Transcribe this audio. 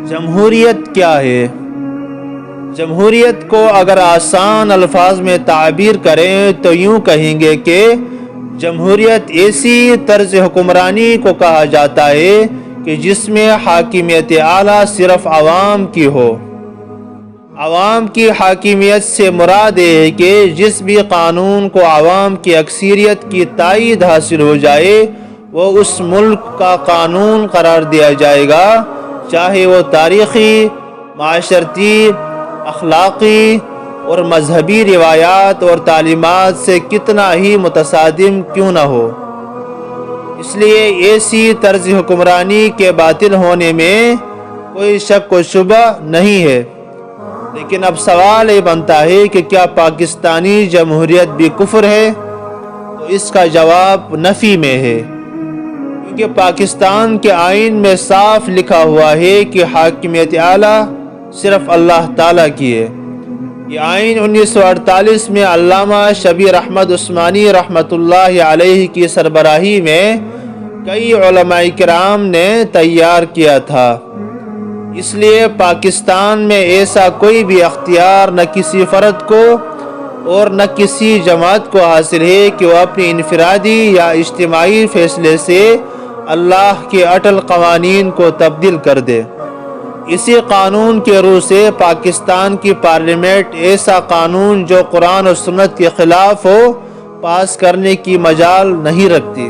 جمہوریت کیا ہے؟ جمہوریت کو اگر آسان الفاظ میں تعبیر کریں تو یوں کہیں گے کہ جمہوریت ایسی طرز حکمرانی کو کہا جاتا ہے کہ جس میں حاکمیت اعلیٰ صرف عوام کی ہو۔ عوام کی حاکمیت سے مراد ہے کہ جس بھی قانون کو عوام کی اکثریت کی تائید حاصل ہو جائے وہ اس ملک کا قانون قرار دیا جائے گا، چاہے وہ تاریخی، معاشرتی، اخلاقی اور مذہبی روایات اور تعلیمات سے کتنا ہی متصادم کیوں نہ ہو۔ اس لیے ایسی طرز حکمرانی کے باطل ہونے میں کوئی شک و شبہ نہیں ہے۔ لیکن اب سوال یہ بنتا ہے کہ کیا پاکستانی جمہوریت بھی کفر ہے؟ تو اس کا جواب نفی میں ہے، کیونکہ پاکستان کے آئین میں صاف لکھا ہوا ہے کہ حاکمیت اعلیٰ صرف اللہ تعالیٰ کی ہے۔ یہ آئین 1948 میں علامہ شبیر احمد عثمانی رحمۃ اللہ علیہ کی سربراہی میں کئی علماء کرام نے تیار کیا تھا۔ اس لیے پاکستان میں ایسا کوئی بھی اختیار نہ کسی فرد کو اور نہ کسی جماعت کو حاصل ہے کہ وہ اپنی انفرادی یا اجتماعی فیصلے سے اللہ کے اٹل قوانین کو تبدیل کر دے۔ اسی قانون کے روح سے پاکستان کی پارلیمنٹ ایسا قانون جو قرآن و سنت کے خلاف ہو پاس کرنے کی مجال نہیں رکھتی۔